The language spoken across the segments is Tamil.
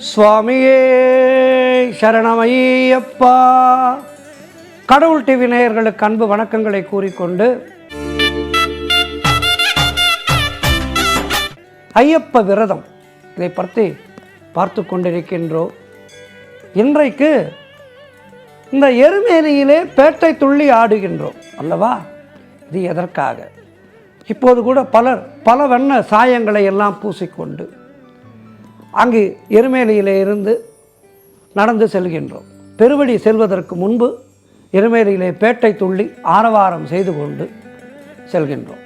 சுவாமியே சரணமையப்பா. கடவுள் டிவி நேயர்களுக்கு அன்பு வணக்கங்களை கூறிக்கொண்டு ஐயப்ப விரதம் இதை பற்றி பார்த்து கொண்டிருக்கின்றோம். இன்றைக்கு இந்த எருமேலியிலே பேட்டை துள்ளி ஆடுகின்றோம் அல்லவா? இது எதற்காக? இப்போது கூட பலர் பல வண்ண சாயங்களை எல்லாம் பூசிக்கொண்டு அங்கு எருமேலியிலே இருந்து நடந்து செல்கின்றோம். பெருவழி செல்வதற்கு முன்பு எருமேலியிலே பேட்டை துள்ளி ஆரவாரம் செய்து கொண்டு செல்கின்றோம்.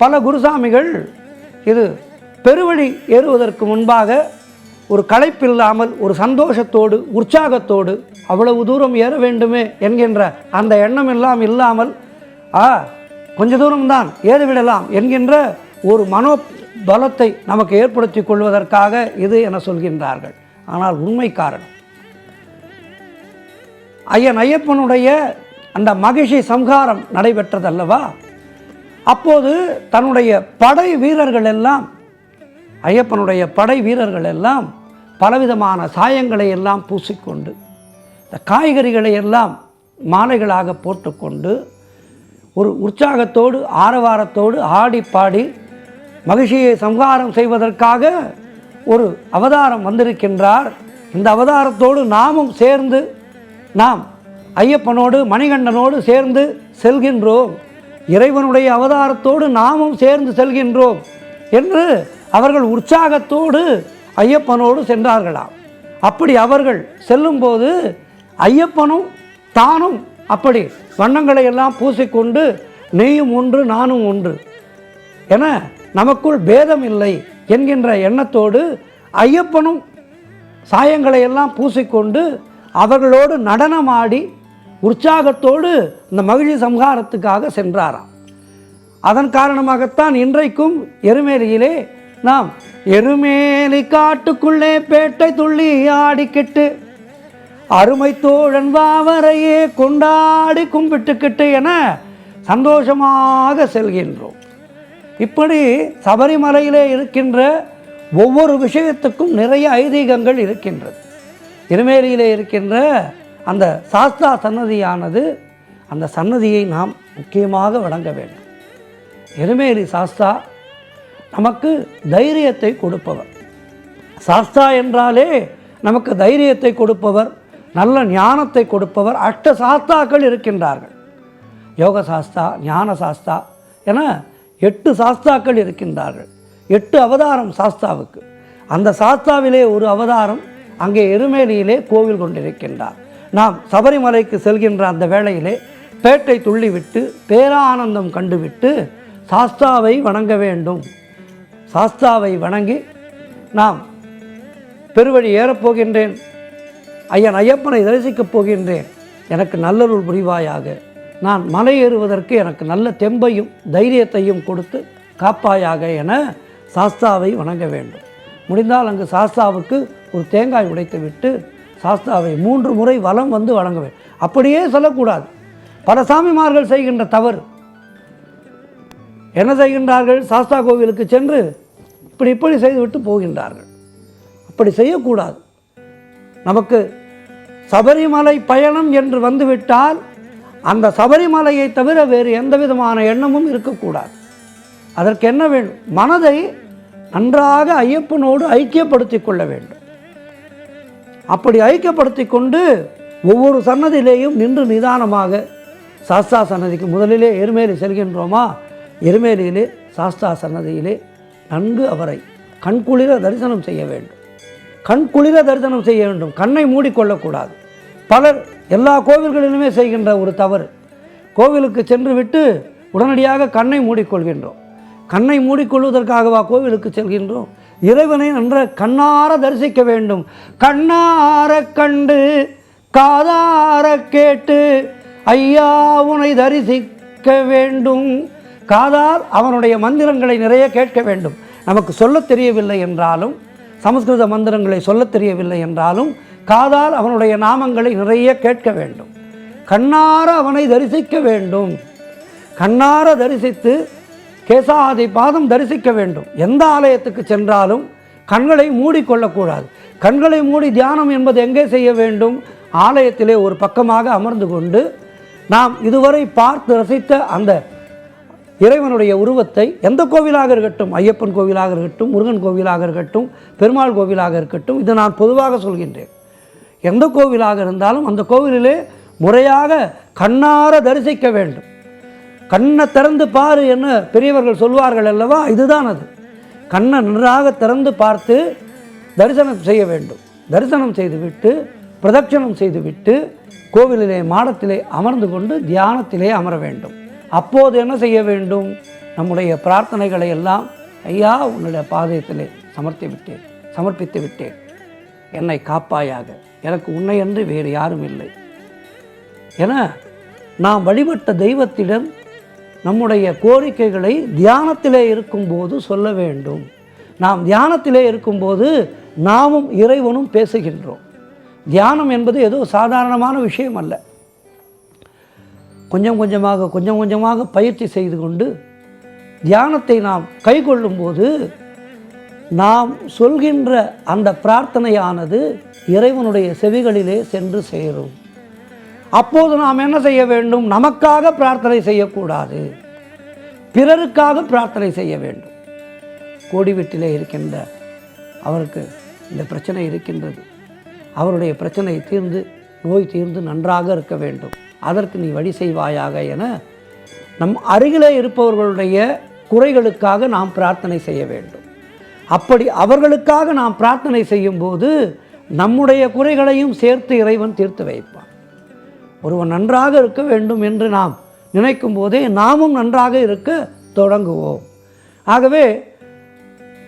பல குருசாமிகள் இது பெருவழி ஏறுவதற்கு முன்பாக ஒரு களைப்பில்லாமல் ஒரு சந்தோஷத்தோடு உற்சாகத்தோடு அவ்வளவு தூரம் ஏற வேண்டுமே என்கின்ற அந்த எண்ணம் எல்லாம் இல்லாமல் கொஞ்ச தூரம்தான் ஏறிவிடலாம் என்கின்ற ஒரு மனோபலத்தை நமக்கு ஏற்படுத்தி கொள்வதற்காக இது என சொல்கின்றார்கள். ஆனால் உண்மை காரணம் ஐயப்பனுடைய அந்த மகிஷி சம்ஹாரம் நடைபெற்றதல்லவா? அப்போது தன்னுடைய படை வீரர்கள் எல்லாம் ஐயப்பனுடைய படை வீரர்கள் எல்லாம் பலவிதமான சாயங்களை எல்லாம் பூசிக்கொண்டு இந்த காய்கறிகளை எல்லாம் மாலைகளாக போட்டுக்கொண்டு ஒரு உற்சாகத்தோடு ஆரவாரத்தோடு ஆடி பாடி மகிழ்ச்சியை சம்ஹாரம் செய்வதற்காக ஒரு அவதாரம் வந்திருக்கின்றார். இந்த அவதாரத்தோடு நாமும் சேர்ந்து நாம் ஐயப்பனோடு மணிகண்டனோடு சேர்ந்து செல்கின்றோம். இறைவனுடைய அவதாரத்தோடு நாமும் சேர்ந்து செல்கின்றோம் என்று அவர்கள் உற்சாகத்தோடு ஐயப்பனோடு சென்றார்களாம். அப்படி அவர்கள் செல்லும்போது ஐயப்பனும் தானும் அப்படி வண்ணங்களை எல்லாம் பூசிக்கொண்டு நீயும் ஒன்று நானும் ஒன்று என நமக்குள் பேதம் இல்லை என்கின்ற எண்ணத்தோடு ஐயப்பனும் சாயங்களை எல்லாம் பூசிக்கொண்டு அவர்களோடு நடனமாடி உற்சாகத்தோடு இந்த மகிழ்ச்சி சம்ஹாரத்துக்காக சென்றாராம். அதன் காரணமாகத்தான் இன்றைக்கும் எருமேலியிலே நாம் எருமேலி காட்டுக்குள்ளே பேட்டை துள்ளி ஆடிக்கிட்டு அருமை தோழன் வாவரையே கொண்டாடி கும்பிட்டுக்கிட்டு என சந்தோஷமாக செல்கின்றோம். இப்படி சபரிமலையிலே இருக்கின்ற ஒவ்வொரு விஷயத்துக்கும் நிறைய ஐதீகங்கள் இருக்கின்றது. எருமேலியிலே இருக்கின்ற அந்த சாஸ்தா சன்னதியானது அந்த சன்னதியை நாம் முக்கியமாக வணங்க வேண்டும். எருமேலி சாஸ்தா நமக்கு தைரியத்தை கொடுப்பவர். சாஸ்தா என்றாலே நமக்கு தைரியத்தை கொடுப்பவர், நல்ல ஞானத்தை கொடுப்பவர். அஷ்ட சாஸ்தாக்கள் இருக்கின்றார்கள். யோக சாஸ்தா, ஞான சாஸ்தா என 8 சாஸ்தாக்கள் இருக்கின்றார்கள். 8 அவதாரம் சாஸ்தாவுக்கு. அந்த சாஸ்தாவிலே ஒரு அவதாரம் அங்கே எருமேலியிலே கோவில் கொண்டிருக்கின்றார். நாம் சபரிமலைக்கு செல்கின்ற அந்த வேளையிலே பேட்டை துள்ளிவிட்டு பேரானந்தம் கண்டுவிட்டு சாஸ்தாவை வணங்க வேண்டும். சாஸ்தாவை வணங்கி நாம் பெருவழி ஏறப்போகின்றேன், ஐயன் ஐயப்பனை தரிசிக்கப் போகின்றேன், எனக்கு நல்லருள் புரிவாயாக, நான் மலை ஏறுவதற்கு எனக்கு நல்ல தெம்பையும் தைரியத்தையும் கொடுத்து காப்பாயாக என சாஸ்தாவை வணங்க வேண்டும். முடிந்தால் அங்கு சாஸ்தாவுக்கு ஒரு தேங்காய் உடைத்து விட்டு சாஸ்தாவை 3 முறை வலம் வந்து வணங்க வேண்டும். அப்படியே சொல்லக்கூடாது. பல சாமிமார்கள் செய்கின்ற தவறு என்ன செய்கின்றார்கள்? சாஸ்தா கோவிலுக்கு சென்று இப்படி செய்துவிட்டு போகின்றார்கள். அப்படி செய்யக்கூடாது. நமக்கு சபரிமலை பயணம் என்று வந்துவிட்டால் அந்த சபரிமலையை தவிர வேறு எந்த விதமான எண்ணமும் இருக்கக்கூடாது. அதற்கு என்ன வேண்டும்? மனதை நன்றாக ஐயப்பனோடு ஐக்கியப்படுத்தி கொள்ள வேண்டும். அப்படி ஐக்கியப்படுத்தி கொண்டு ஒவ்வொரு சன்னதியிலேயும் நின்று நிதானமாக சாஸ்தா சன்னதிக்கு முதலிலே எருமேலி செல்கின்றோமா, எருமேலியிலே சாஸ்தா சன்னதியிலே நன்கு அவரை கண்குளிர தரிசனம் செய்ய வேண்டும். கண்குளிர தரிசனம் செய்ய வேண்டும். கண்ணை மூடிக்கொள்ளக்கூடாது. பலர் எல்லா கோவில்களிலுமே செய்கின்ற ஒரு தவறு, கோவிலுக்கு சென்று விட்டு உடனடியாக கண்ணை மூடிக்கொள்கின்றோம். கண்ணை மூடிக்கொள்வதற்காகவா கோவிலுக்கு செல்கின்றோம்? இறைவனை நன்ற கண்ணார தரிசிக்க வேண்டும். கண்ணார கண்டு காதார கேட்டு ஐயா உனை தரிசிக்க வேண்டும். காதால் அவனுடைய மந்திரங்களை நிறைய கேட்க வேண்டும். நமக்கு சொல்லத் தெரியவில்லை என்றாலும், சமஸ்கிருத மந்திரங்களை சொல்லத் தெரியவில்லை என்றாலும் காதால் அவனுடைய நாமங்களை நிறைய கேட்க வேண்டும். கண்ணார அவனை தரிசிக்க வேண்டும். கண்ணார தரிசித்து கேசாதி பாதம் தரிசிக்க வேண்டும். எந்த ஆலயத்துக்கு சென்றாலும் கண்களை மூடிக்கொள்ளக்கூடாது. கண்களை மூடி தியானம் என்பது எங்கே செய்ய வேண்டும்? ஆலயத்திலே ஒரு பக்கமாக அமர்ந்து கொண்டு நாம் இதுவரை பார்த்து ரசித்த அந்த இறைவனுடைய உருவத்தை, எந்த கோவிலாக இருக்கட்டும், ஐயப்பன் கோவிலாக இருக்கட்டும், முருகன் கோவிலாக இருக்கட்டும், பெருமாள் கோவிலாக இருக்கட்டும், இது நான் பொதுவாக சொல்கின்றேன். எந்த கோவிலாக இருந்தாலும் அந்த கோவிலிலே முறையாக கண்ணார தரிசிக்க வேண்டும். கண்ணை திறந்து பாரு என்ன பெரியவர்கள் சொல்வார்கள் அல்லவா, இதுதான் அது. கண்ணை நன்றாக திறந்து பார்த்து தரிசனம் செய்ய வேண்டும். தரிசனம் செய்துவிட்டு பிரதட்சணம் செய்துவிட்டு கோவிலிலே மாடத்திலே அமர்ந்து கொண்டு தியானத்திலே அமர வேண்டும். அப்போது என்ன செய்ய வேண்டும்? நம்முடைய பிரார்த்தனைகளை எல்லாம், ஐயா உன்னுடைய பாதத்திலே சமர்ப்பித்து விட்டேன், என்னை காப்பாயாக, எனக்கு உன்னை என்று வேறு யாரும் இல்லை என நாம் வழிபட்ட தெய்வத்திடம் நம்முடைய கோரிக்கைகளை தியானத்திலே இருக்கும்போது சொல்ல வேண்டும். நாம் தியானத்திலே இருக்கும்போது நாமும் இறைவனும் பேசுகின்றோம். தியானம் என்பது ஏதோ சாதாரணமான விஷயம் அல்ல. கொஞ்சம் கொஞ்சமாக பயிற்சி செய்து கொண்டு தியானத்தை நாம் கைக்கொள்ளும்போது நாம் சொல்கின்ற அந்த பிரார்த்தனையானது இறைவனுடைய செவிகளிலே சென்று சேரும். அப்போது நாம் என்ன செய்ய வேண்டும்? நமக்காக பிரார்த்தனை செய்யக்கூடாது, பிறருக்காக பிரார்த்தனை செய்ய வேண்டும். கோடி வீட்டிலே இருக்கின்ற அவருக்கு இந்த பிரச்சனை இருக்கின்றது, அவருடைய பிரச்சனை தீர்ந்து, நோய் தீர்ந்து நன்றாக இருக்க வேண்டும், அதற்கு நீ வழி செய்வாயாக என நம் அருகிலே இருப்பவர்களுடைய குறைகளுக்காக நாம் பிரார்த்தனை செய்ய வேண்டும். அப்படி அவர்களுக்காக நாம் பிரார்த்தனை செய்யும்போது நம்முடைய குறைகளையும் சேர்த்து இறைவன் தீர்த்து வைப்பான். ஒருவன் நன்றாக இருக்க வேண்டும் என்று நாம் நினைக்கும் போதே நாமும் நன்றாக இருக்க தொடங்குவோம். ஆகவே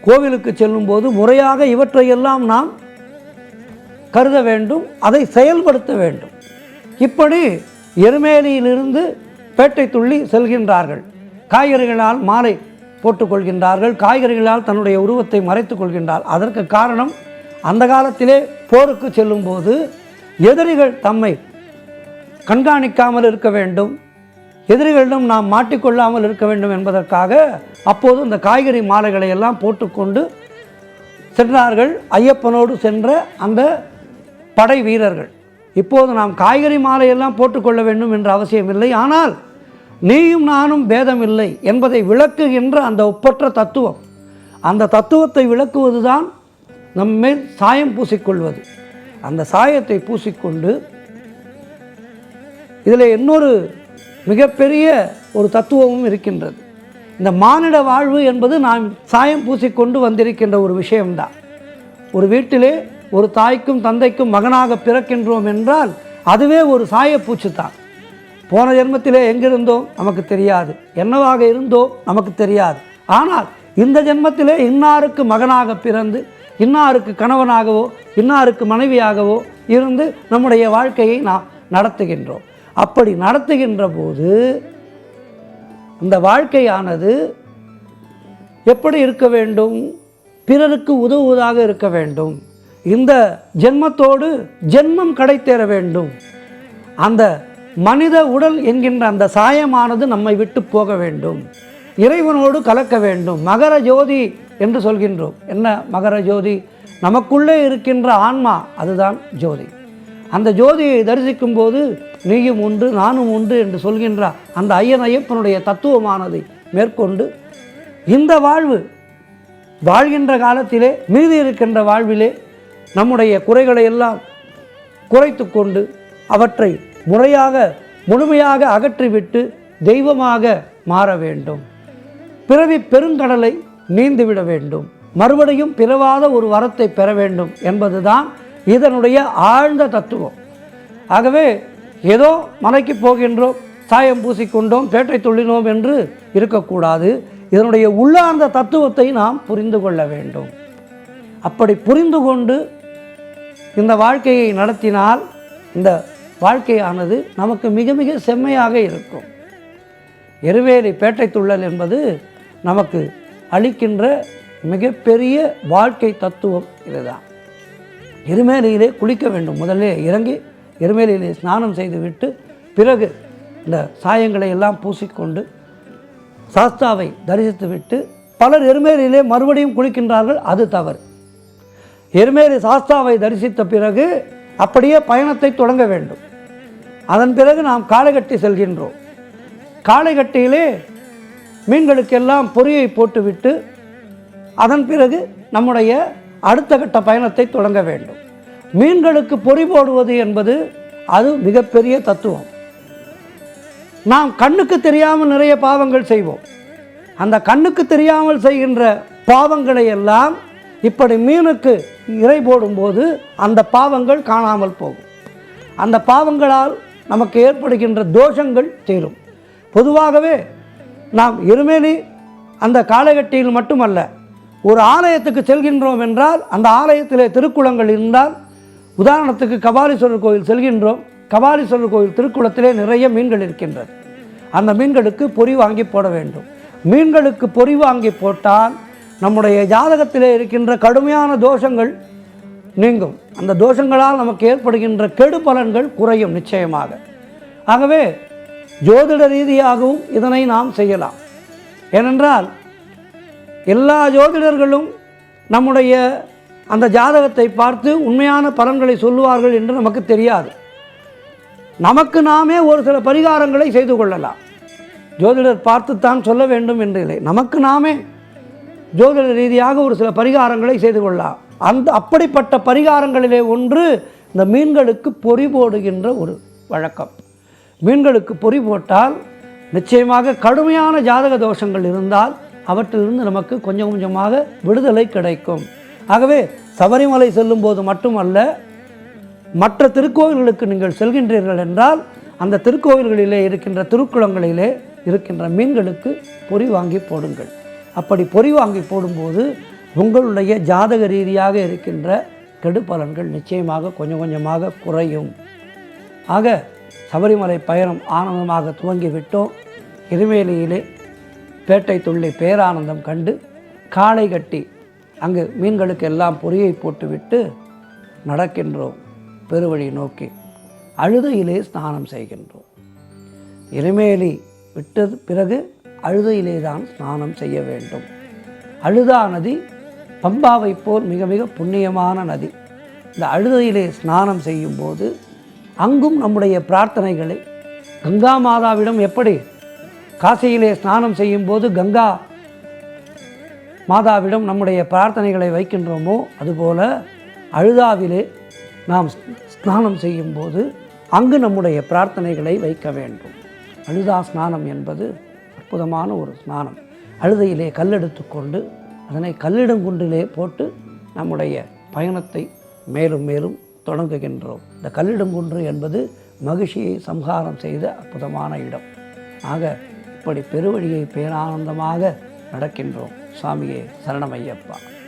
கோவிலுக்கு செல்லும்போது முறையாக இவற்றையெல்லாம் நாம் கருத வேண்டும், அதை செயல்படுத்த வேண்டும். இப்படி எருமேலியிலிருந்து பேட்டை துள்ளி செல்கின்றார்கள். காய்கறிகளால் மாலை போட்டுக்கொள்கின்றார்கள், காய்கறிகளால் தன்னுடைய உருவத்தை மறைத்து கொள்கின்றார். அதற்கு காரணம், அந்த காலத்திலே போருக்கு செல்லும்போது எதிரிகள் தம்மை கண்காணிக்காமல் இருக்க வேண்டும், எதிரிகளிடம் நாம் மாட்டிக்கொள்ளாமல் இருக்க வேண்டும் என்பதற்காக அப்போது இந்த காய்கறி மாலைகளை எல்லாம் போட்டுக்கொண்டு சென்றார்கள். ஐயப்பனோடு சென்ற அந்த படை வீரர்கள். இப்போது நாம் காய்கறி மாலையெல்லாம் போட்டுக்கொள்ள வேண்டும் என்ற அவசியமில்லை, ஆனால் நீயும் நானும் பேதமில்லை என்பதை விளக்குகின்ற அந்த ஒப்பற்ற தத்துவம், அந்த தத்துவத்தை விளக்குவதுதான் நம்மேல் சாயம் பூசிக்கொள்வது. அந்த சாயத்தை பூசிக்கொண்டு இதில் இன்னொரு மிகப்பெரிய ஒரு தத்துவமும் இருக்கின்றது. இந்த மானிட வாழ்வு என்பது நாம் சாயம் பூசிக்கொண்டு வந்திருக்கின்ற ஒரு விஷயம்தான். ஒரு வீட்டிலே ஒரு தாய்க்கும் தந்தைக்கும் மகனாக பிறக்கின்றோம் என்றால் அதுவே ஒரு சாயப்பூச்சு தான். போன ஜென்மத்திலே எங்கிருந்தோம் நமக்கு தெரியாது, என்னவாக இருந்தோம் நமக்கு தெரியாது. ஆனால் இந்த ஜென்மத்திலே இன்னாருக்கு மகனாக பிறந்து, இன்னாருக்கு கணவனாகவோ, இன்னாருக்கு மனைவியாகவோ இருந்து நம்முடைய வாழ்க்கையை நாம் நடத்துகின்றோம். அப்படி நடத்துகின்ற போது இந்த வாழ்க்கையானது எப்படி இருக்க வேண்டும்? பிறருக்கு உதவுவதாக இருக்க வேண்டும். இந்த ஜென்மத்தோடு ஜென்மம் கிடைத்தேற வேண்டும். அந்த மனித உடல் என்கின்ற அந்த சாயமானது நம்மை விட்டு போக வேண்டும், இறைவனோடு கலக்க வேண்டும். மகர ஜோதி என்று சொல்கின்றோம். என்ன மகர ஜோதி? நமக்குள்ளே இருக்கின்ற ஆன்மா, அதுதான் ஜோதி. அந்த ஜோதியை தரிசிக்கும் போது நீயும் உண்டு நானும் உண்டு என்று சொல்கின்ற அந்த ஐயப்பனுடைய தத்துவமானதை மேற்கொண்டு இந்த வாழ்கின்ற காலத்திலே, மீதி இருக்கின்ற வாழ்விலே நம்முடைய குறைகளை எல்லாம் குறைத்து கொண்டு அவற்றை முழுமையாக அகற்றிவிட்டு தெய்வமாக மாற வேண்டும். பிறவி பெருங்கடலை நீந்துவிட வேண்டும், மறுபடியும் பிறவாத ஒரு வரத்தை பெற வேண்டும் என்பதுதான் இதனுடைய ஆழ்ந்த தத்துவம். ஆகவே ஏதோ மலைக்கு போகின்றோம், சாயம் பூசிக்கொண்டோம், பேட்டை துள்ளினோம் என்று இருக்கக்கூடாது. இதனுடைய உள்ளார்ந்த தத்துவத்தை நாம் புரிந்து கொள்ள வேண்டும். அப்படி புரிந்து கொண்டு இந்த வாழ்க்கையை நடத்தினால் இந்த வாழ்க்கையானது நமக்கு மிக மிக செம்மையாக இருக்கும். எருவேலி பேட்டை துள்ளல் என்பது நமக்கு அளிக்கின்ற மிகப்பெரிய வாழ்க்கை தத்துவம் இதுதான். எருமேலியிலே குளிக்க வேண்டும். முதல்ல இறங்கி எருமேலியிலே ஸ்நானம் செய்துவிட்டு பிறகு இந்த சாயங்களை எல்லாம் பூசிக்கொண்டு சாஸ்தாவை தரிசித்துவிட்டு பலர் எருமேலியிலே மறுபடியும் குளிக்கின்றார்கள். அது தவறு. எருமேலி சாஸ்தாவை தரிசித்த பிறகு அப்படியே பயணத்தை தொடங்க வேண்டும். அதன் பிறகு நாம் காளைகட்டி செல்கின்றோம். காளைகட்டியிலே மீன்களுக்கெல்லாம் பொரியை போட்டுவிட்டு அதன் பிறகு நம்முடைய அடுத்த கட்ட பயணத்தை தொடங்க வேண்டும். மீன்களுக்கு பொறி போடுவது என்பது அது மிகப்பெரிய தத்துவம். நாம் கண்ணுக்கு தெரியாமல் நிறைய பாவங்கள் செய்வோம். அந்த கண்ணுக்கு தெரியாமல் செய்கின்ற பாவங்களை எல்லாம் இப்படி மீனுக்கு இறை போடும்போது அந்த பாவங்கள் காணாமல் போகும். அந்த பாவங்களால் நமக்கு ஏற்படுகின்ற தோஷங்கள் தீரும். பொதுவாகவே நாம் எருமேலி அந்த காளைகட்டியில் மட்டுமல்ல, ஒரு ஆலயத்துக்கு செல்கின்றோம் என்றால் அந்த ஆலயத்திலே திருக்குளங்கள் இருந்தால், உதாரணத்துக்கு கபாலீஸ்வரர் கோயில் செல்கின்றோம், கபாலீஸ்வரர் கோயில் திருக்குளத்திலே நிறைய மீன்கள் இருக்கின்றது. அந்த மீன்களுக்கு பொறி வாங்கி போட வேண்டும். மீன்களுக்கு பொறி வாங்கி போட்டால் நம்முடைய ஜாதகத்திலே இருக்கின்ற கடுமையான தோஷங்கள் நீங்கும். அந்த தோஷங்களால் நமக்கு ஏற்படுகின்ற கெடு பலன்கள் குறையும் நிச்சயமாக. ஆகவே ஜோதிட ரீதியாகவும் இதனை நாம் செய்யலாம். ஏனென்றால் எல்லா ஜோதிடர்களும் நம்முடைய அந்த ஜாதகத்தை பார்த்து உண்மையான பலன்களை சொல்லுவார்கள் என்று நமக்கு தெரியாது. நமக்கு நாமே ஒரு சில பரிகாரங்களை செய்து கொள்ளலாம். ஜோதிடர் பார்த்துத்தான் சொல்ல வேண்டும் என்று இல்லை. நமக்கு நாமே ஜோதிட ரீதியாக ஒரு சில பரிகாரங்களை செய்து கொள்ளலாம். அப்படிப்பட்ட பரிகாரங்களிலே ஒன்று இந்த மீன்களுக்கு பொறி போடுகின்ற ஒரு வழக்கம். மீன்களுக்கு பொறி போட்டால் நிச்சயமாக கடுமையான ஜாதக தோஷங்கள் இருந்தால் அவற்றிலிருந்து நமக்கு கொஞ்சம் கொஞ்சமாக விடுதலை கிடைக்கும். ஆகவே சபரிமலை செல்லும்போது மட்டுமல்ல, மற்ற திருக்கோயில்களுக்கு நீங்கள் செல்கின்றீர்கள் என்றால் அந்த திருக்கோயில்களிலே இருக்கின்ற திருக்குளங்களிலே இருக்கின்ற மீன்களுக்கு பொறி வாங்கி போடுங்கள். அப்படி பொறி வாங்கி போடும்போது உங்களுடைய ஜாதக ரீதியாக இருக்கின்ற கெடு பலன்கள் நிச்சயமாக கொஞ்சம் கொஞ்சமாக குறையும். ஆக சபரிமலை பயணம் ஆனந்தமாக துவங்கிவிட்டோம். எருமேலியிலே பேட்டை துள்ளி பேரானந்தம் கண்டு காளை கட்டி அங்கு மீன்களுக்கு எல்லாம் பொரியை போட்டுவிட்டு நடக்கின்றோம் பெருவழி நோக்கி. அழுதையிலே ஸ்நானம் செய்கின்றோம். எருமேலி விட்டது பிறகு அழுதையிலே தான் ஸ்நானம் செய்ய வேண்டும். அழுதா நதி பம்பாவை போல் மிக மிக புண்ணியமான நதி. இந்த அழுதையிலே ஸ்நானம் செய்யும்போது அங்கும் நம்முடைய பிரார்த்தனைகளை கங்கா மாதாவிடம் எப்படி காசியிலே ஸ்நானம் செய்யும்போது கங்கா மாதாவிடம் நம்முடைய பிரார்த்தனைகளை வைக்கின்றோமோ அதுபோல அழுதாவிலே நாம் ஸ்நானம் செய்யும்போது அங்கு நம்முடைய பிரார்த்தனைகளை வைக்க வேண்டும். அழுதா ஸ்நானம் என்பது அற்புதமான ஒரு ஸ்நானம். அழுதையிலே கல்லெடுத்து கொண்டு அதனை கல்லிடங்குன்றிலே போட்டு நம்முடைய பயணத்தை மேலும் மேலும் தொடங்குகின்றோம். இந்த கல்லிடங்குன்று என்பது மகிழ்ச்சியை சம்ஹாரம் செய்த அற்புதமான இடம். ஆக இப்படி பெருவழியை பேரானந்தமாக நடக்கின்றோம். சுவாமியே சரணமையப்பா.